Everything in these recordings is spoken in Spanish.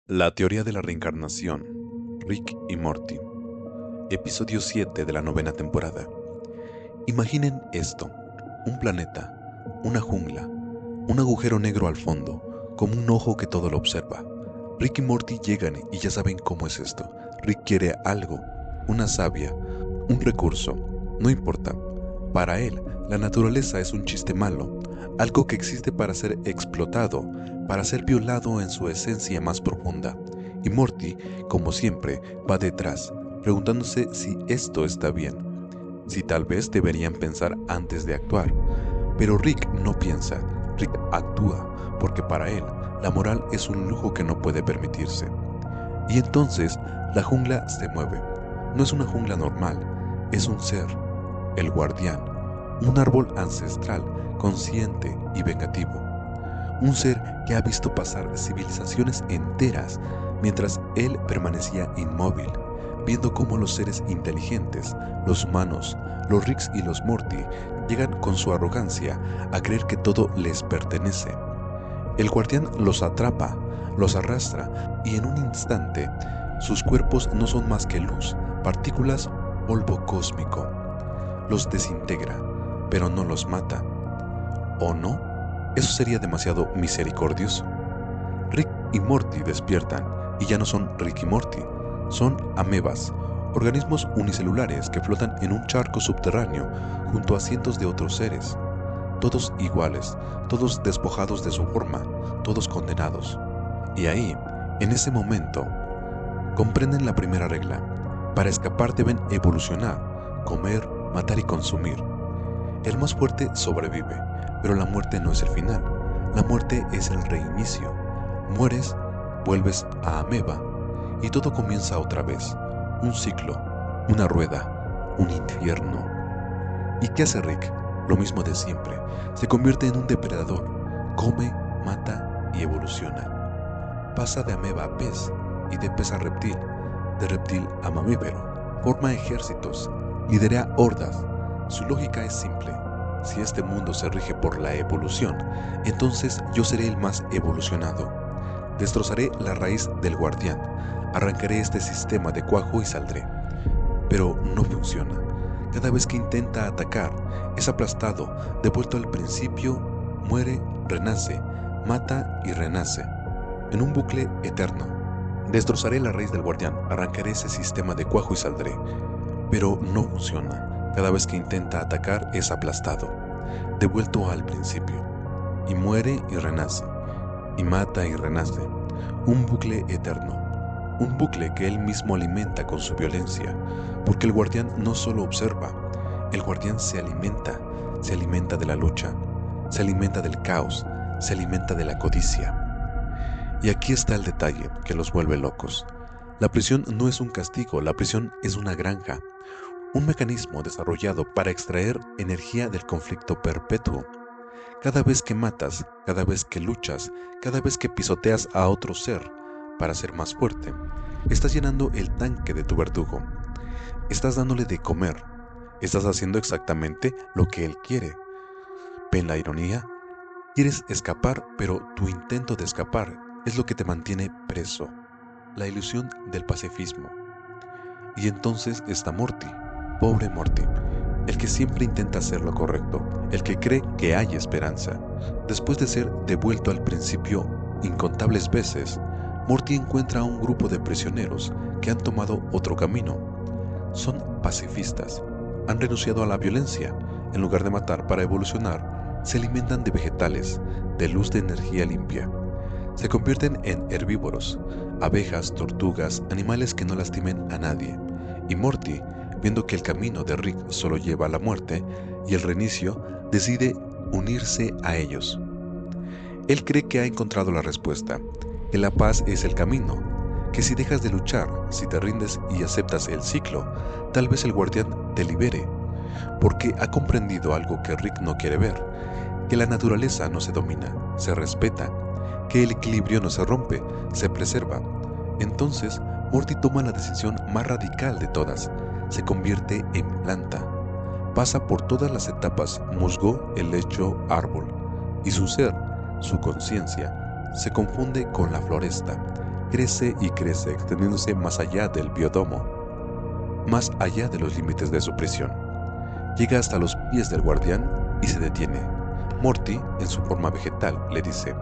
La teoría de la reencarnación. Rick y Morty. Episodio 7 de la novena temporada. Imaginen esto: un planeta, una jungla, un agujero negro al fondo, como un ojo que todo lo observa. Rick y Morty llegan y ya saben cómo es esto. Rick quiere algo, una savia, un recurso, no importa. Para él, la naturaleza es un chiste malo, algo que existe para ser explotado, para ser violado en su esencia más profunda. Y Morty, como siempre, va detrás, preguntándose si esto está bien, si tal vez deberían pensar antes de actuar. Pero Rick no piensa, Rick actúa, porque para él, la moral es un lujo que no puede permitirse. Y entonces, la jungla se mueve. No es una jungla normal, es un ser, el guardián, un árbol ancestral, consciente y vengativo. Un ser que ha visto pasar civilizaciones enteras mientras él permanecía inmóvil, viendo cómo los seres inteligentes, los humanos, los Ricks y los Morty, llegan con su arrogancia a creer que todo les pertenece. El guardián los atrapa, los arrastra y en un instante sus cuerpos no son más que luz, partículas, polvo cósmico. Los desintegra, pero no los mata. ¿O no? Eso sería demasiado misericordioso. Rick y Morty despiertan y ya no son Rick y Morty, son amebas, organismos unicelulares que flotan en un charco subterráneo junto a cientos de otros seres. Todos iguales, todos despojados de su forma, todos condenados. Y ahí, en ese momento, comprenden la primera regla. Para escapar deben evolucionar, comer, matar y consumir. El más fuerte sobrevive, pero la muerte no es el final. La muerte es el reinicio. Mueres, vuelves a ameba y todo comienza otra vez. Un ciclo, una rueda, un infierno. ¿Y qué hace Rick? Lo mismo de siempre. Se convierte en un depredador. Come, mata y evoluciona. Pasa de ameba a pez y de pez a reptil, de reptil a mamífero. Forma ejércitos, lidera hordas. Su lógica es simple. Si este mundo se rige por la evolución, entonces yo seré el más evolucionado. Destrozaré la raíz del guardián, arrancaré este sistema de cuajo y saldré. Pero no funciona. Cada vez que intenta atacar, es aplastado, devuelto al principio, muere, renace, mata y renace. En un bucle eterno. Destrozaré la raíz del guardián, arrancaré ese sistema de cuajo y saldré. Pero no funciona. Cada vez que intenta atacar es aplastado, devuelto al principio, y muere y renace, y mata y renace. Un bucle eterno, un bucle que él mismo alimenta con su violencia, porque el guardián no solo observa, el guardián se alimenta de la lucha, se alimenta del caos, se alimenta de la codicia. Y aquí está el detalle que los vuelve locos. La prisión no es un castigo, la prisión es una granja. Un mecanismo desarrollado para extraer energía del conflicto perpetuo. Cada vez que matas, cada vez que luchas, cada vez que pisoteas a otro ser para ser más fuerte, estás llenando el tanque de tu verdugo. Estás dándole de comer. Estás haciendo exactamente lo que él quiere. ¿Ven la ironía? Quieres escapar, pero tu intento de escapar es lo que te mantiene preso. La ilusión del pacifismo. Y entonces está Morty. Pobre Morty, el que siempre intenta hacer lo correcto, el que cree que hay esperanza. Después de ser devuelto al principio incontables veces, Morty encuentra a un grupo de prisioneros que han tomado otro camino. Son pacifistas, han renunciado a la violencia. En lugar de matar para evolucionar, se alimentan de vegetales, de luz de energía limpia. Se convierten en herbívoros, abejas, tortugas, animales que no lastimen a nadie. Y Morty, viendo que el camino de Rick solo lleva a la muerte y el reinicio, decide unirse a ellos. Él cree que ha encontrado la respuesta, que la paz es el camino, que si dejas de luchar, si te rindes y aceptas el ciclo, tal vez el guardián te libere, porque ha comprendido algo que Rick no quiere ver, que la naturaleza no se domina, se respeta, que el equilibrio no se rompe, se preserva. Entonces, Morty toma la decisión más radical de todas. Se convierte en planta. Pasa por todas las etapas musgo, helecho, árbol. Y su ser, su conciencia, se confunde con la floresta. crece y crece, extendiéndose más allá del biodomo, más allá de los límites de su prisión. Llega hasta los pies del guardián y se detiene. Morty, en su forma vegetal, le dice: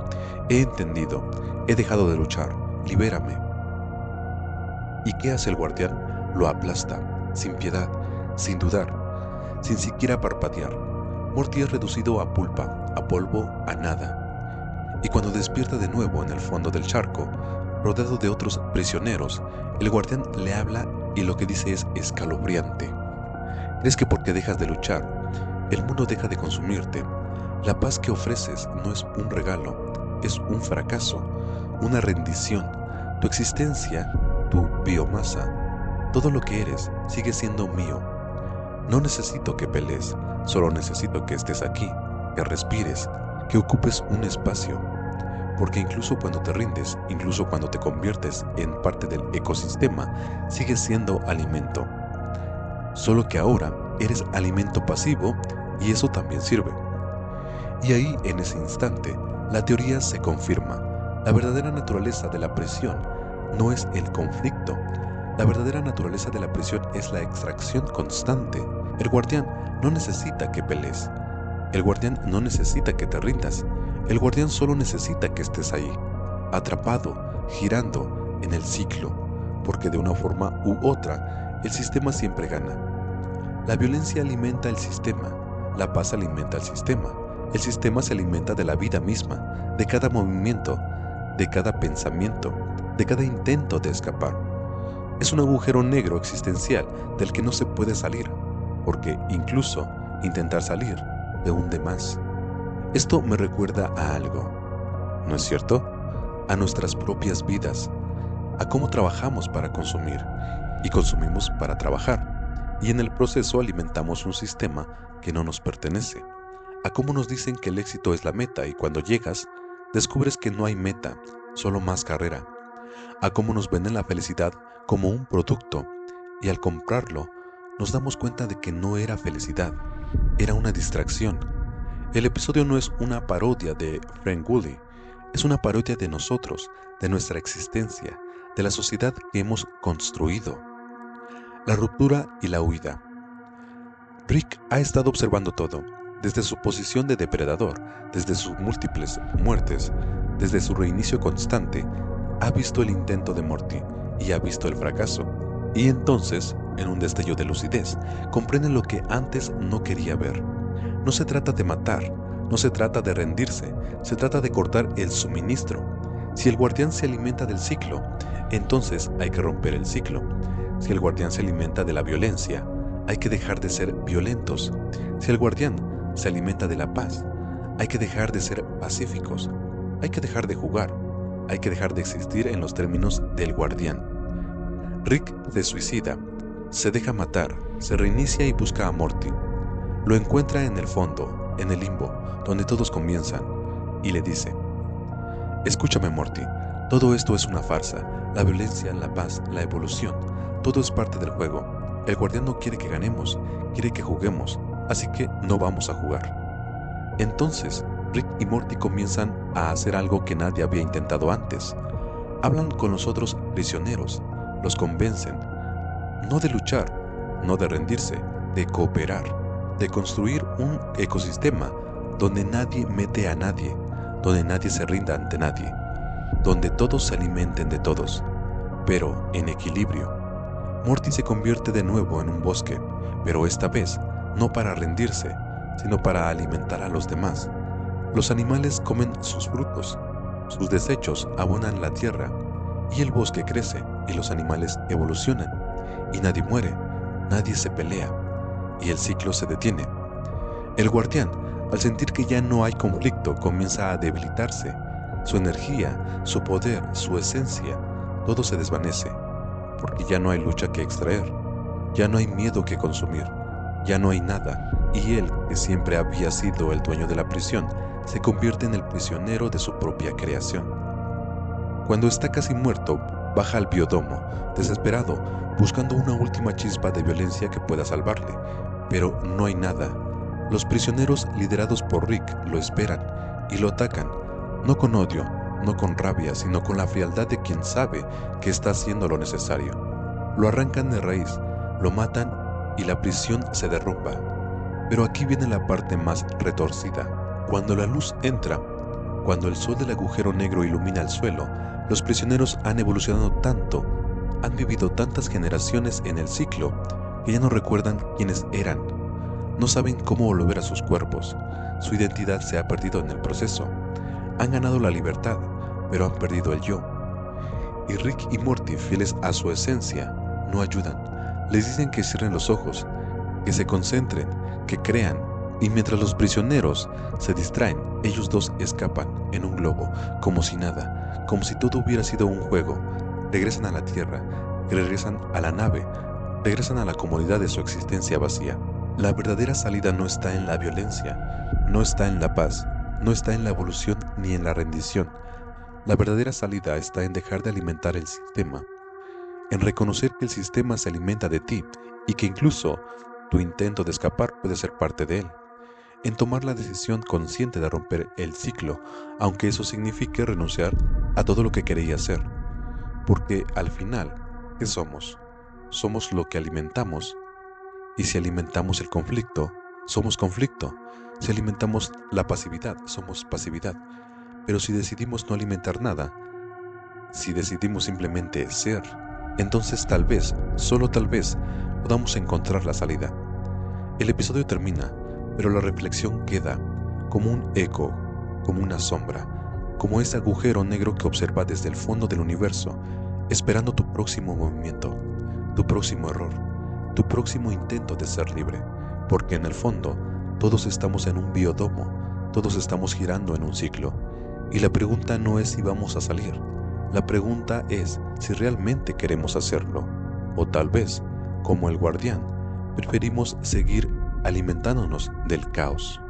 «He entendido, he dejado de luchar, libérame». ¿Y qué hace el guardián? Lo aplasta, sin piedad, sin dudar, sin siquiera parpadear. Morty es reducido a pulpa, a polvo, a nada. Y cuando despierta de nuevo en el fondo del charco, rodeado de otros prisioneros, el guardián le habla y lo que dice es escalofriante. ¿Crees que porque dejas de luchar, el mundo deja de consumirte? La paz que ofreces no es un regalo, es un fracaso, una rendición. Tu existencia, tu biomasa, todo lo que eres sigue siendo mío. No necesito que pelees, solo necesito que estés aquí, que respires, que ocupes un espacio. Porque incluso cuando te rindes, incluso cuando te conviertes en parte del ecosistema, sigues siendo alimento. Solo que ahora eres alimento pasivo y eso también sirve. Y ahí, en ese instante, la teoría se confirma. La verdadera naturaleza de la prisión no es el conflicto. La verdadera naturaleza de la prisión es la extracción constante. El guardián no necesita que pelees. El guardián no necesita que te rindas. El guardián solo necesita que estés ahí, atrapado, girando en el ciclo, porque de una forma u otra, el sistema siempre gana. La violencia alimenta el sistema, la paz alimenta el sistema se alimenta de la vida misma, de cada movimiento, de cada pensamiento, de cada intento de escapar. Es un agujero negro existencial del que no se puede salir, porque incluso intentar salir te hunde más. Esto me recuerda a algo, ¿no es cierto? A nuestras propias vidas, a cómo trabajamos para consumir y consumimos para trabajar, y en el proceso alimentamos un sistema que no nos pertenece, a cómo nos dicen que el éxito es la meta y cuando llegas, descubres que no hay meta, solo más carrera, a cómo nos venden la felicidad como un producto y al comprarlo nos damos cuenta de que no era felicidad, era una distracción. El episodio no es una parodia de Frank Woolley, es una parodia de nosotros, de nuestra existencia, de la sociedad que hemos construido. La ruptura y la huida. Rick ha estado observando todo, desde su posición de depredador, desde sus múltiples muertes, desde su reinicio constante, ha visto el intento de Morty y ha visto el fracaso. Y entonces, en un destello de lucidez, comprende lo que antes no quería ver. No se trata de matar, no se trata de rendirse, se trata de cortar el suministro. Si el guardián se alimenta del ciclo, entonces hay que romper el ciclo. Si el guardián se alimenta de la violencia, hay que dejar de ser violentos. Si el guardián se alimenta de la paz, hay que dejar de ser pacíficos. Hay que dejar de jugar. Hay que dejar de existir en los términos del guardián. Rick se suicida, se deja matar, se reinicia y busca a Morty. Lo encuentra en el fondo, en el limbo, donde todos comienzan, y le dice: «Escúchame, Morty, todo esto es una farsa, la violencia, la paz, la evolución, todo es parte del juego. El guardián no quiere que ganemos, quiere que juguemos, así que no vamos a jugar». Entonces, Rick y Morty comienzan a hacer algo que nadie había intentado antes. Hablan con los otros prisioneros, los convencen, no de luchar, no de rendirse, de cooperar, de construir un ecosistema donde nadie mete a nadie, donde nadie se rinda ante nadie, donde todos se alimenten de todos, pero en equilibrio. Morty se convierte de nuevo en un bosque, pero esta vez no para rendirse, sino para alimentar a los demás. Los animales comen sus frutos, sus desechos abonan la tierra, y el bosque crece y los animales evolucionan, y nadie muere, nadie se pelea, y el ciclo se detiene. El guardián, al sentir que ya no hay conflicto, comienza a debilitarse. Su energía, su poder, su esencia, todo se desvanece, porque ya no hay lucha que extraer, ya no hay miedo que consumir, ya no hay nada, y él, que siempre había sido el dueño de la prisión, se convierte en el prisionero de su propia creación. Cuando está casi muerto, baja al biodomo, desesperado, buscando una última chispa de violencia que pueda salvarle, pero no hay nada. Los prisioneros liderados por Rick lo esperan y lo atacan, no con odio, no con rabia, sino con la frialdad de quien sabe que está haciendo lo necesario. Lo arrancan de raíz, lo matan y la prisión se derrumba. Pero aquí viene la parte más retorcida. Cuando la luz entra, cuando el sol del agujero negro ilumina el suelo, los prisioneros han evolucionado tanto, han vivido tantas generaciones en el ciclo, que ya no recuerdan quiénes eran. No saben cómo volver a sus cuerpos. Su identidad se ha perdido en el proceso. Han ganado la libertad, pero han perdido el yo. Y Rick y Morty, fieles a su esencia, no ayudan. Les dicen que cierren los ojos, que se concentren, que crean. Y mientras los prisioneros se distraen, ellos dos escapan en un globo, como si nada, como si todo hubiera sido un juego. Regresan a la Tierra, regresan a la nave, regresan a la comodidad de su existencia vacía. La verdadera salida no está en la violencia, no está en la paz, no está en la evolución ni en la rendición. La verdadera salida está en dejar de alimentar el sistema, en reconocer que el sistema se alimenta de ti y que incluso tu intento de escapar puede ser parte de él. En tomar la decisión consciente de romper el ciclo, aunque eso signifique renunciar a todo lo que querías ser. Porque al final, ¿qué somos? Somos lo que alimentamos. Y si alimentamos el conflicto, somos conflicto. Si alimentamos la pasividad, somos pasividad. Pero si decidimos no alimentar nada, si decidimos simplemente ser, entonces tal vez, solo tal vez, podamos encontrar la salida. El episodio termina, pero la reflexión queda como un eco, como una sombra, como ese agujero negro que observa desde el fondo del universo, esperando tu próximo movimiento, tu próximo error, tu próximo intento de ser libre, porque en el fondo todos estamos en un biodomo, todos estamos girando en un ciclo, y la pregunta no es si vamos a salir, la pregunta es si realmente queremos hacerlo, o tal vez, como el guardián, preferimos seguir alimentándonos del caos.